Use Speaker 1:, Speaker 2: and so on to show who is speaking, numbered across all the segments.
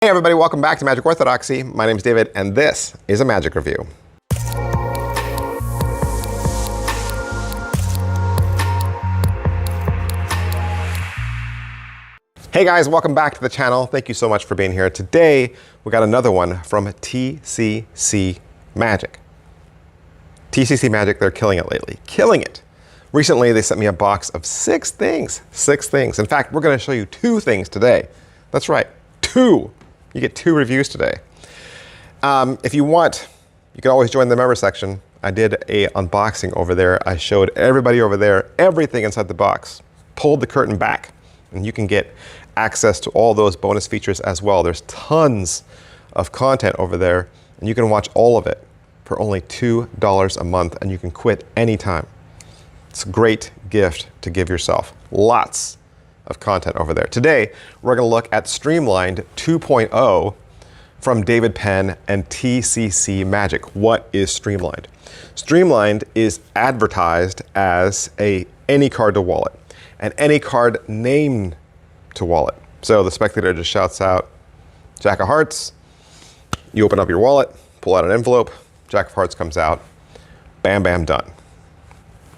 Speaker 1: everybody, welcome back to Magic Orthodoxy. My name is David, and this is a magic review. Hey guys, welcome back to the channel. Thank you so much for being here. Today, we got another one from TCC Magic. TCC Magic, they're killing it lately. Killing it. Recently, they sent me a box of 6 things. 6 things. In fact, we're going to show you 2 things today. That's right, 2. You get 2 reviews today. If you want, you can always join the member section. I did a unboxing over there. I showed everybody over there everything inside the box. Pulled the curtain back, and you can get access to all those bonus features as well. There's tons of content over there, and you can watch all of it for only $2 a month, and you can quit anytime. It's a great gift to give yourself. Lots of content over there. Today, we're going to look at Streamlined 2.0 from David Penn and TCC Magic. What is Streamlined? Streamlined is advertised as any card to wallet, and any card named to wallet. So the spectator just shouts out, Jack of Hearts. You open up your wallet, pull out an envelope, Jack of Hearts comes out, bam, bam, done.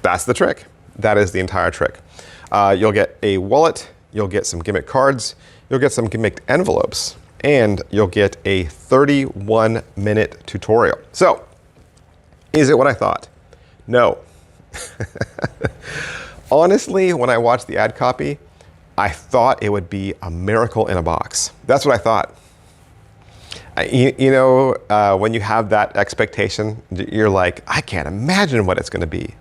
Speaker 1: That's the trick. That is the entire trick. You'll get a wallet, you'll get some gimmick cards, you'll get some gimmicked envelopes, and you'll get a 31-minute tutorial. So, is it what I thought? No. Honestly, when I watched the ad copy, I thought it would be a miracle in a box. That's what I thought. When you have that expectation, you're like, I can't imagine what it's going to be.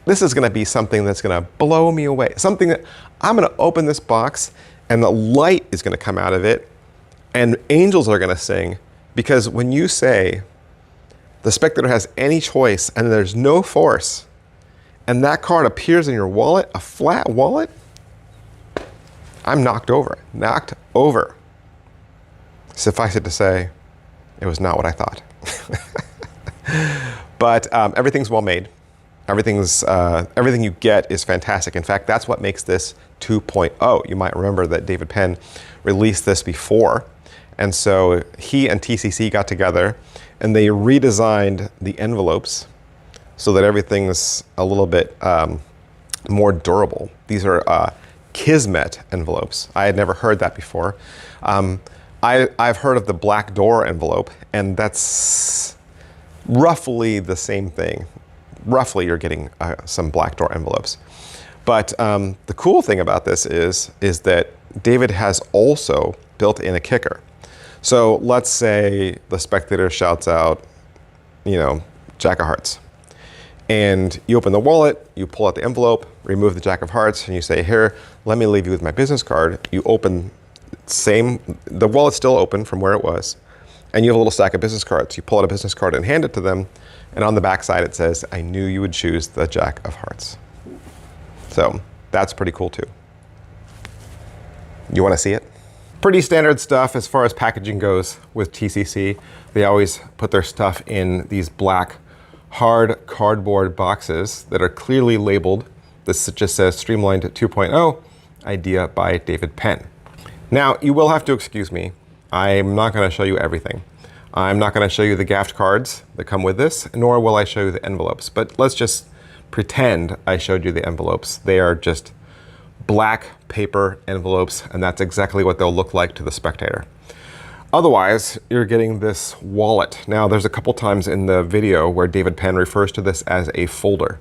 Speaker 1: This is going to be something that's going to blow me away. Something that I'm going to open this box and the light is going to come out of it and angels are going to sing. Because when you say the spectator has any choice and there's no force, and that card appears in your wallet, a flat wallet, I'm knocked over. Knocked over. Suffice it to say, it was not what I thought. But everything's well made. Everything you get is fantastic. In fact, that's what makes this 2.0. You might remember that David Penn released this before. And so he and TCC got together and they redesigned the envelopes so that everything's a little bit more durable. These are Kismet envelopes. I had never heard that before. I've heard of the Black Door envelope, and that's roughly the same thing. Roughly, you're getting some Black Door envelopes. But the cool thing about this is that David has also built in a kicker. So let's say the spectator shouts out, Jack of Hearts. And you open the wallet, you pull out the envelope, remove the Jack of Hearts, and you say, here, let me leave you with my business card. You open, the wallet's still open from where it was, and you have a little stack of business cards. You pull out a business card and hand it to them, and on the back side it says, I knew you would choose the Jack of Hearts. So that's pretty cool too. You want to see it? Pretty standard stuff as far as packaging goes with TCC. They always put their stuff in these black hard cardboard boxes that are clearly labeled. This just says Streamlined 2.0, idea by David Penn. Now, you will have to excuse me. I'm not going to show you everything. I'm not going to show you the gaffed cards that come with this, nor will I show you the envelopes. But let's just pretend I showed you the envelopes. They are just black paper envelopes, and that's exactly what they'll look like to the spectator. Otherwise, you're getting this wallet. Now, there's a couple times in the video where David Penn refers to this as a folder.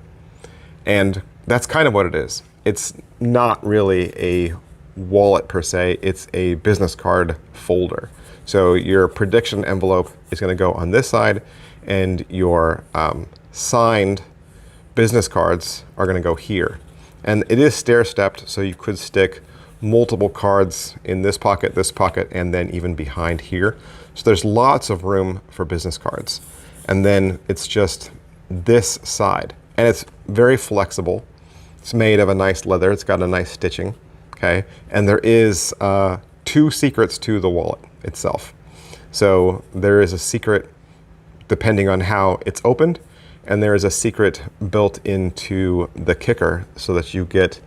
Speaker 1: And that's kind of what it is. It's not really a wallet per se, it's a business card folder. So your prediction envelope is going to go on this side, and your signed business cards are going to go here. And it is stair-stepped, so you could stick multiple cards in this pocket, and then even behind here. So there's lots of room for business cards. And then it's just this side. And it's very flexible. It's made of a nice leather. It's got a nice stitching, okay? And there is 2 secrets to the wallet itself. So there is a secret depending on how it's opened, and there is a secret built into the kicker so that you get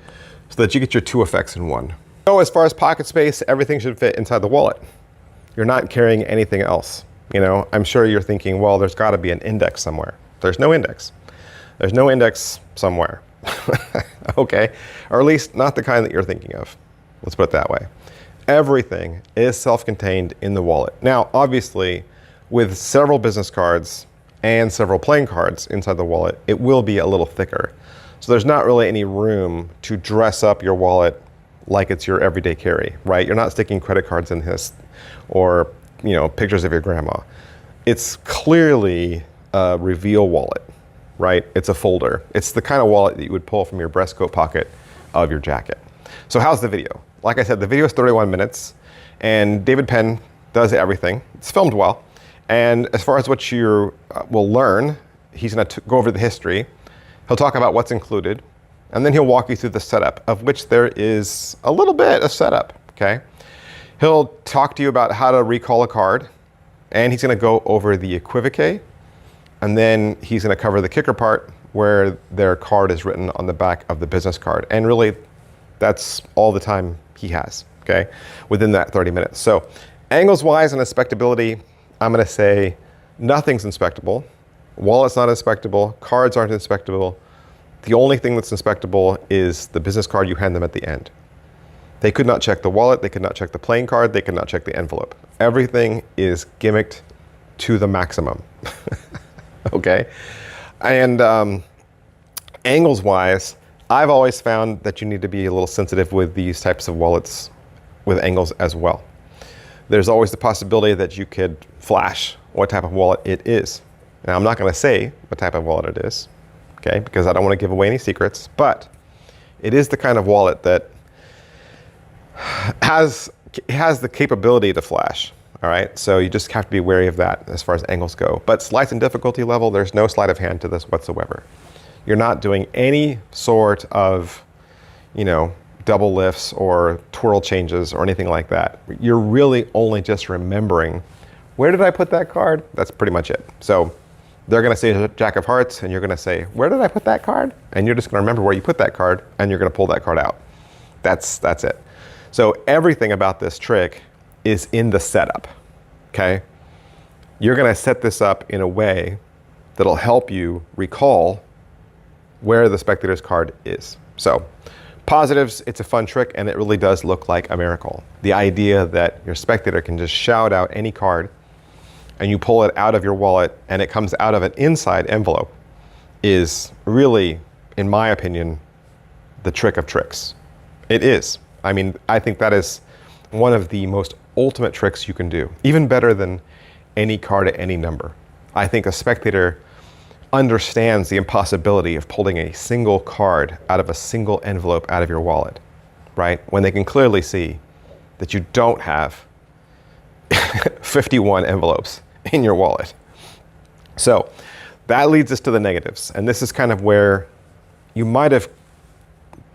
Speaker 1: your 2 effects in one. So as far as pocket space, everything should fit inside the wallet. you're not carrying anything else. You know, I'm sure you're thinking, well, there's got to be an index somewhere. There's no index. There's no index somewhere. Okay, or at least not the kind that you're thinking of. Let's put it that way. Everything is self-contained in the wallet. Now, obviously, with several business cards and several playing cards inside the wallet, it will be a little thicker. So there's not really any room to dress up your wallet like it's your everyday carry, right? You're not sticking credit cards in this or, you know, pictures of your grandma. It's clearly a reveal wallet, right? It's a folder. It's the kind of wallet that you would pull from your breast coat pocket of your jacket. So how's the video? Like I said, the video is 31 minutes, and David Penn does everything. It's filmed well. And as far as what you will learn, he's going to go over the history. He'll talk about what's included, and then he'll walk you through the setup, of which there is a little bit of setup, okay? He'll talk to you about how to recall a card, and he's going to go over the equivoque, and then he's going to cover the kicker part where their card is written on the back of the business card. And really, that's all the time he has, okay, within that 30 minutes. So angles-wise and inspectability, I'm going to say nothing's inspectable. Wallet's not inspectable. Cards aren't inspectable. The only thing that's inspectable is the business card you hand them at the end. They could not check the wallet. They could not check the playing card. They could not check the envelope. Everything is gimmicked to the maximum. Okay? And angles-wise, I've always found that you need to be a little sensitive with these types of wallets with angles as well. There's always the possibility that you could flash what type of wallet it is. Now, I'm not going to say what type of wallet it is, okay, because I don't want to give away any secrets, but it is the kind of wallet that has the capability to flash, all right? So you just have to be wary of that as far as angles go. But sleights and difficulty level, there's no sleight of hand to this whatsoever. You're not doing any sort of, you know, double lifts or twirl changes or anything like that. You're really only just remembering, where did I put that card? That's pretty much it. So they're going to say Jack of Hearts, and you're going to say, where did I put that card? And you're just going to remember where you put that card, and you're going to pull that card out. That's it. So everything about this trick is in the setup, okay? You're going to set this up in a way that'll help you recall where the spectator's card is. So positives, it's a fun trick, and it really does look like a miracle. The idea that your spectator can just shout out any card and you pull it out of your wallet and it comes out of an inside envelope is really, in my opinion, the trick of tricks. It is. I mean, I think that is one of the most ultimate tricks you can do, even better than any card at any number. I think a spectator understands the impossibility of pulling a single card out of a single envelope out of your wallet, right? When they can clearly see that you don't have 51 envelopes in your wallet. So that leads us to the negatives. And this is kind of where you might have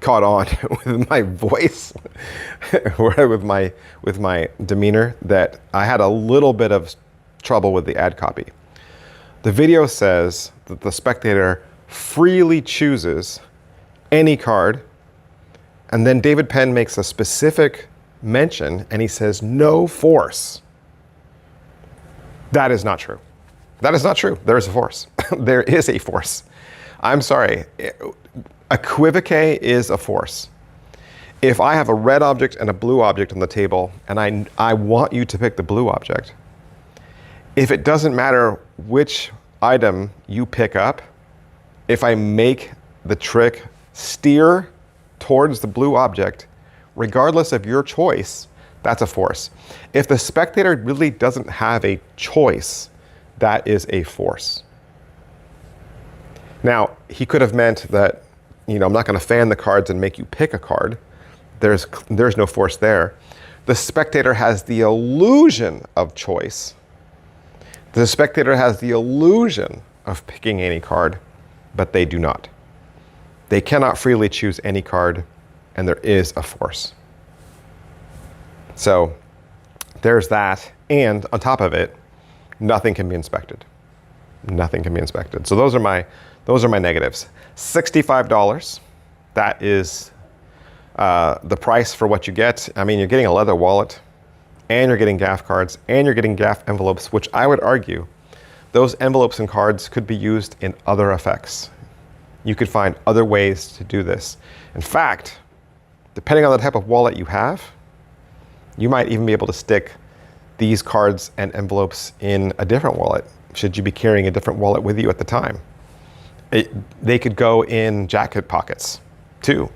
Speaker 1: caught on with my voice, with my demeanor, that I had a little bit of trouble with the ad copy. The video says that the spectator freely chooses any card, and then David Penn makes a specific mention, and he says, no force. That is not true. That is not true. There is a force. There is a force. I'm sorry. Equivoque is a force. If I have a red object and a blue object on the table, and I want you to pick the blue object, if it doesn't matter which item you pick up, if I make the trick steer towards the blue object, regardless of your choice, that's a force. If the spectator really doesn't have a choice, that is a force. Now, he could have meant that, you know, I'm not going to fan the cards and make you pick a card. There's no force there. The spectator has the illusion of choice. The spectator has the illusion of picking any card, but they do not. They cannot freely choose any card, and there is a force. So there's that, and on top of it, nothing can be inspected. Nothing can be inspected. So those are my negatives. $65. That is the price for what you get. I mean, you're getting a leather wallet, and you're getting GAF cards, and you're getting GAF envelopes, which I would argue those envelopes and cards could be used in other effects. You could find other ways to do this. In fact, depending on the type of wallet you have, you might even be able to stick these cards and envelopes in a different wallet, should you be carrying a different wallet with you at the time. They could go in jacket pockets too.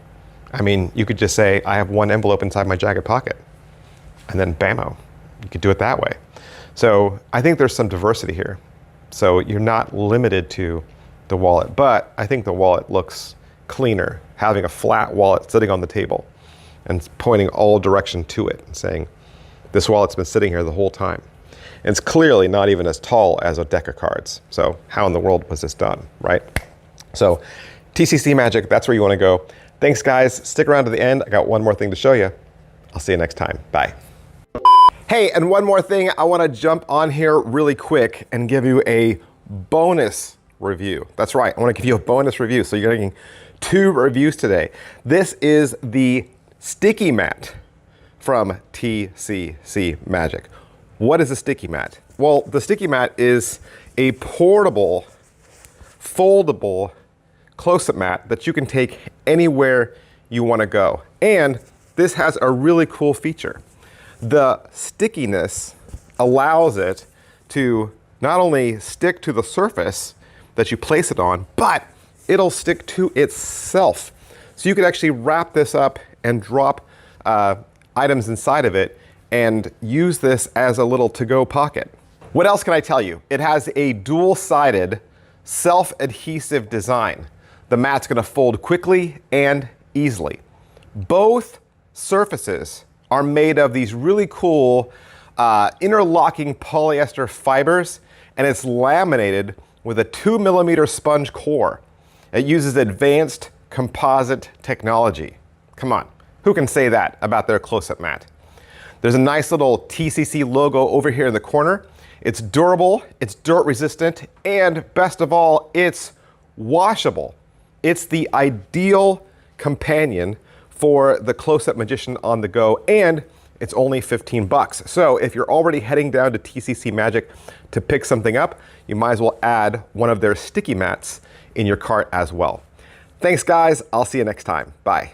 Speaker 1: I mean, you could just say, I have one envelope inside my jacket pocket, and then bammo, you could do it that way. So I think there's some diversity here. So you're not limited to the wallet, but I think the wallet looks cleaner, having a flat wallet sitting on the table and pointing all direction to it and saying, this wallet's been sitting here the whole time. And it's clearly not even as tall as a deck of cards. So how in the world was this done, right? So TCC Magic, that's where you want to go. Thanks, guys. Stick around to the end. I got one more thing to show you. I'll see you next time. Bye. Hey, and one more thing. I want to jump on here really quick and give you a bonus review. That's right. I want to give you a bonus review. So you're getting 2 reviews today. This is the sticky mat from TCC Magic. What is a sticky mat? Well, the sticky mat is a portable, foldable close-up mat that you can take anywhere you want to go. And this has a really cool feature. The stickiness allows it to not only stick to the surface that you place it on, but it'll stick to itself. So you could actually wrap this up and drop items inside of it and use this as a little to-go pocket. What else can I tell you? It has a dual-sided self-adhesive design. The mat's gonna fold quickly and easily. Both surfaces are made of these really cool interlocking polyester fibers, and it's laminated with a 2mm sponge core. It uses advanced composite technology. Come on, who can say that about their close-up mat? There's a nice little TCC logo over here in the corner. It's durable, it's dirt resistant, and best of all, it's washable. It's the ideal companion for the close-up magician on the go, and it's only 15 bucks. So if you're already heading down to TCC Magic to pick something up, you might as well add one of their sticky mats in your cart as well. Thanks, guys. I'll see you next time. Bye.